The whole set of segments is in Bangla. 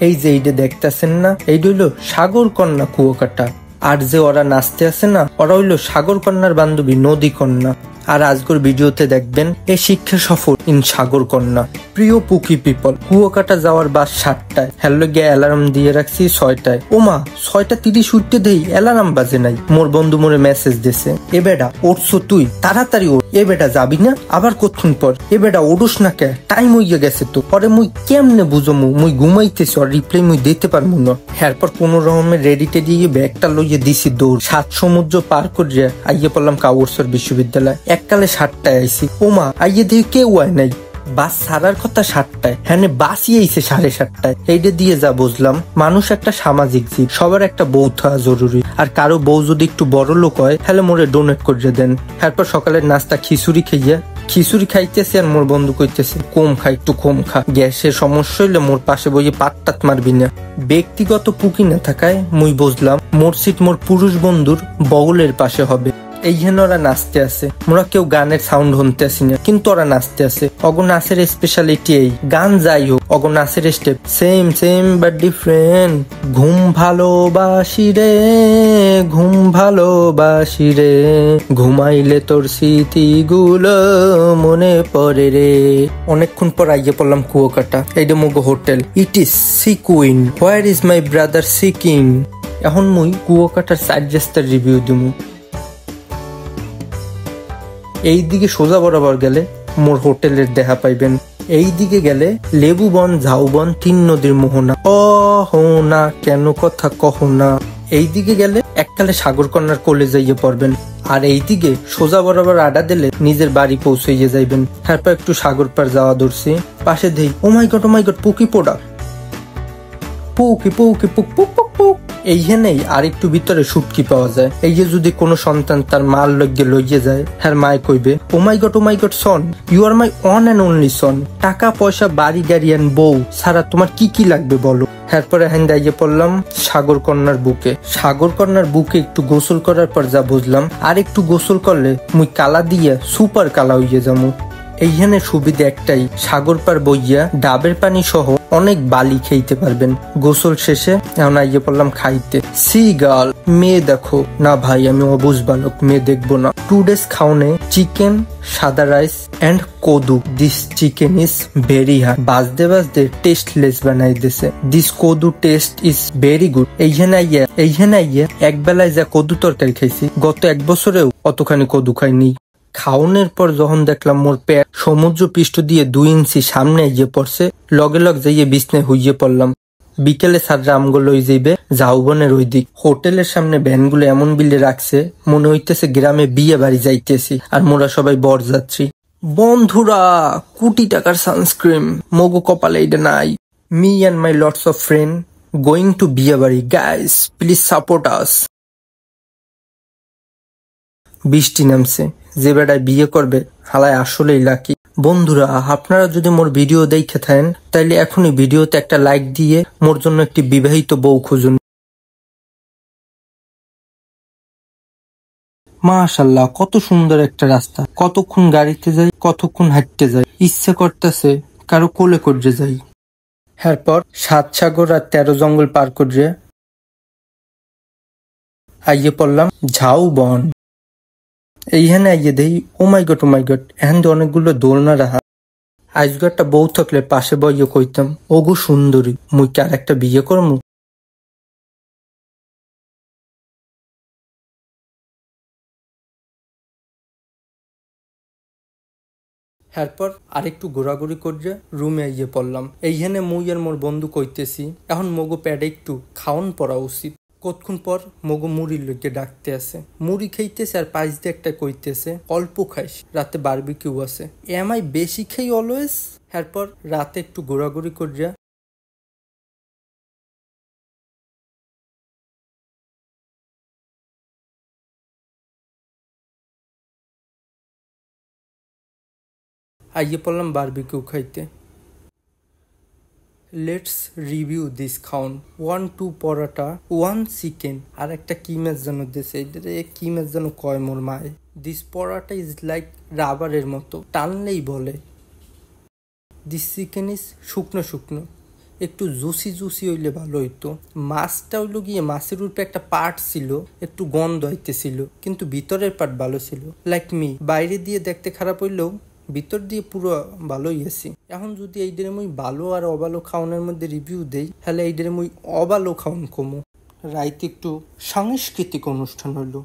এই যে এইটা দেখতেছেন না, এইটা হইলো সাগর কন্যা কুয়াকাটা। আর যে ওরা নাচতে আছে না, ওরা হইলো সাগর কন্যার বান্ধবী নদী কন্যা। আর আজকের ভিডিওতে দেখবেন এই শিক্ষা সফর ইন সাগর কন্যা। প্রিয় পুকি পিপল, কুয়াকাটা যাওয়ার বাস 7টায়, হ্যালো গিয়ে অ্যালার্ম দিয়ে রাখছি 6টায়। ওমা 6:30 উঠতে দেই, অ্যালার্ম বাজে নাই। মোর বন্ধু মোরে মেসেজ দিছে, এ বেটা উঠছো তুই, তাড়াতাড়ি ওঠ। এ বেটা যাবি না? আবার কতক্ষণ পর। এ বেটা ওঠোস না কে, টাইম হইয়া গেছে তো। পরে মুই কেমনে বুঝমু মুই ঘুমাইতেছি, আর রিপ্লাই মুই দিতে পারবো না। এরপর কোনো রকমের রেডি টেডি ব্যাগটা লইয়ে দিছি দৌড়। 7 সমুদ্র পার করিয়া আইয়ে পড়লাম কাউরসর বিশ্ববিদ্যালয়। এককালে 7টায় আইছি, ওমা আইয়ে দিয়ে কেউ আয় নাই। বাস ছাড়ার কথা 7টায়, হ্যাঁ বাসই আইছে 7:30টায়। এইটা দিয়ে যা বুঝলাম, মানুষ একটা সামাজিক জীব, সবার একটা বউ থাকা জরুরি। আর কারো বউ যদি একটু বড় লোক হয়, তাহলে মোরে ডোনেট করে দেন। এরপর সকালের নাস্তা খিচুড়ি খাইয়া খিচুড়ি খাইতেছি, আর মোর বন্ধু কইতেছে কম খা, একটু কম খা, গ্যাসের সমস্যা হইলে মোর পাশে বইয়ে পাট্টাত মারবি না। ব্যক্তিগত পুকি না থাকায় মুই বুঝলাম মোর সিট মোর পুরুষ বন্ধুর বগলের পাশে হবে। এইখানে ওরা নাচতে আছে, মোরা কেউ গানের সাউন্ড শুনতে আসি না, কিন্তু ওরা নাচতে আছে। অগ নাচের স্পেশালিটি এই, গান যাই হোক অগ নাচের step same same but different. ঘুম ভালোবাসি রে, ঘুম ভালোবাসি রে, ঘুমাইলে তোর স্মৃতিগুলো মনে পড়ে রে। অনেকক্ষণ পর আইয়ে পড়লাম কুয়াকাটা। এইটা মুগো hotel, it is Sea Queen, where is my brother seeking. এখন মুই কুয়াকাটার সাইড রাস্তার রিভিউ দিমু। এই দিকে সোজা বরাবর গেলে মোর হোটেলের দেখা পাইবেন। এই দিকে গেলে লেবুবন, ঝাউবন, 3 নদীর মোহনা। না কেন কথা কহ না। এই দিকে গেলে এককালে সাগর কন্যার কোলে যাইয়ে পড়বেন। আর এই দিকে সোজা বরাবর আডা দিলে নিজের বাড়ি পৌঁছাইয়ে যাইবেন। তারপর একটু সাগর পার যাওয়া ধরছি। পাশে দেই ও মাই গড পুকি পোড়া, পুকি পুকি পুক পুক পুক পুক। এইখানেই আর একটু ভিতরে শুটকি পাওয়া যায়। এই যে যদি কোনো সন্তান তার মার লইয়ে লইয়ে যায়, হ্যাঁ মায় কইবে oh my God son, you are my one and only son. টাকা পয়সা বাড়ি গাড়ি অ্যান্ড বউ সারা তোমার কি কি লাগবে বলো। এরপরে হ্যাঁ দাইয়ে পড়লাম সাগর কন্যার বুকে। সাগর কন্যার বুকে একটু গোসল করার পর যা বুঝলাম, আর একটু গোসল করলে মুই কালা দিয়া সুপার কালা হইয়ে যাবো। এইখানে সুবিধা একটাই, সাগর পার বইয়া ডাবের পানি সহ অনেক বালি খেইতে পারবেন। গোসল শেষে এখন আইয়ে পড়লাম খাইতে। সি গার্ল, মেয়ে দেখো না ভাই, আমি অবুঝ বালক, মেয়ে দেখবো না। 2 days খাওনে চিকেন, সাদা রাইস এন্ড কদু। This chicken is very hard, বাজতে বাজতে টেস্টলেস বানাই দিছে। দিস কদু টেস্ট ইজ ভেরি গুড। এইখানে আইয়া এক বেলায় যা কদু তরকারি খাইছি, গত 1 বছরেও অতখানি কদু খাইনি। খাওনের পর যখন দেখলাম মোর পেট সমুদ্র পৃষ্ঠ দিয়ে 2 ইঞ্চি সামনে এগিয়ে পড়ছে, লগে লগ যাইয়ে বিছনায় হইয়ে পড়লাম। বিকেলে স্যাররা আমগুলো লই যাইবে ঝাউবনের ওই দিক। হোটেলের সামনে ভ্যানগুলো এমন বিলে রাখছে মনে হইতেছে গ্রামে বিয়ে বাড়ি যাইতেছি, আর মোরা সবাই বরযাত্রী। বন্ধুরা, কোটি টাকার সানস্ক্রিন মগো কপালে এইটা নাই। Me and my lots of friend going to বিয়ে বাড়ি, গাইস প্লিজ সাপোর্ট আস। বৃষ্টি নামছে, যে বেড়ায় বিয়ে করবে হালায় আসলেই লাকি। বন্ধুরা, আপনারা যদি মোর ভিডিও দেখে থাকেন, তাইলে এখনই ভিডিওতে একটা লাইক দিয়ে মোর জন্য একটি বিবাহিত বউ খুঁজুন। মাশাআল্লাহ, কত সুন্দর একটা রাস্তা। কতক্ষণ গাড়িতে যাই, কতক্ষণ হাঁটতে যাই, ইচ্ছে করতেছে কারো কোলে করে যাই। এরপর 7 সাগর আর 13 জঙ্গল পার করে আইয়ে পড়লাম ঝাউবন। এইখানে আইয়ে দেই ও মাই গড, এখান দিয়ে অনেকগুলো দোলনা রাখা। আজকে একটা বউ থাকলে পাশে বইয়ে কইতাম ওগো সুন্দরী, মুই কি আর একটা বিয়ে করমু। এরপর আরেকটু ঘোরাঘুরি করে রুমে আইয়ে পড়লাম। এইখানে মুই আর মোর বন্ধু কইতেছি এখন মগো প্যাডে একটু খাওন পড়া উচিত। কতক্ষণ পর মগো মুড়ির লোকে ডাকতে আছে, মুড়ি খাইতেছে আর পাশ দিয়ে একটা কইতেছে অল্প খাইস, রাতে বারবিকিউ আছে। এমাই বেশি খাই অলওয়েজ। এরপর রাতে একটু ঘোরাঘুরি করিয়া আইয়ে পড়লাম বারবিকিউ খাইতে। লেটস রিভিউ দিস খাউন। 1-2 পরাটা, 1 চিকেন, আর একটা কি মাছ যেন দিয়েছে, কি মাছ যেন কয় মোর মায়ে। দিস পরাটা ইজ লাইক রাবারের মতো, টানলেই বলে। দিস চিকেন ইজ শুকনো শুকনো, একটু জুসি জুসি হইলে ভালো হইতো। মাছটা হইলো গিয়ে মাছের উপরে একটা পার্ট ছিল, একটু গন্ধ হইতেছিল, কিন্তু ভিতরের পার্ট ভালো ছিল। লাইক মি, বাইরে দিয়ে দেখতে খারাপ হইলেও ভিতর দিয়ে পুরো ভালোই আছি। এখন যদি এইদের মুই ভালো আর অভালো খাওয়ানোর মধ্যে রিভিউ দেই, তাহলে এইদের মুই অভালো খাওয়ান কমু। রাইতে একটু সাংস্কৃতিক অনুষ্ঠান হইলো।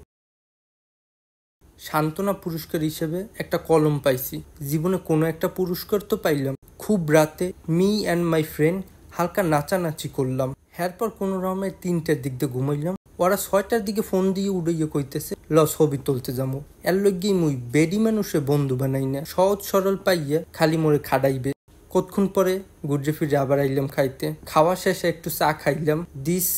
সান্ত্বনা পুরস্কার হিসেবে একটা কলম পাইছি। জীবনে কোনো একটা পুরস্কার তো পাইলাম। খুব রাতে মি অ্যান্ড মাই ফ্রেন্ড হালকা নাচানাচি করলাম। এরপর কোনো রকমের 3টার দিক দিয়ে ঘুমাইলাম। ওরা 6টার দিকে ফোন দিয়ে উড়াইয়া কইতেছে ছবি তুলতে যাবো। এর লইগেই মুই বেডি মানুষে বন্ধু বানাই না, সহজ সরল পাইয়া খালি মোরে খাড়াইবে। কতক্ষণ পরে গুডরে ফিরে আবার আইলাম খাইতে। খাওয়া শেষে একটু চা খাইলাম। দিস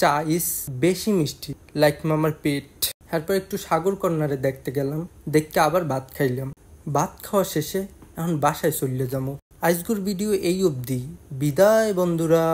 চা ইস বেশি মিষ্টি, লাইক মামার পেট। তারপর একটু সাগর কর্নারে দেখতে গেলাম, দেখতে আবার ভাত খাইলাম। ভাত খাওয়া শেষে এখন বাসায় চলে যাবো। আজকের ভিডিও এই অবধি। বিদায় বন্ধুরা।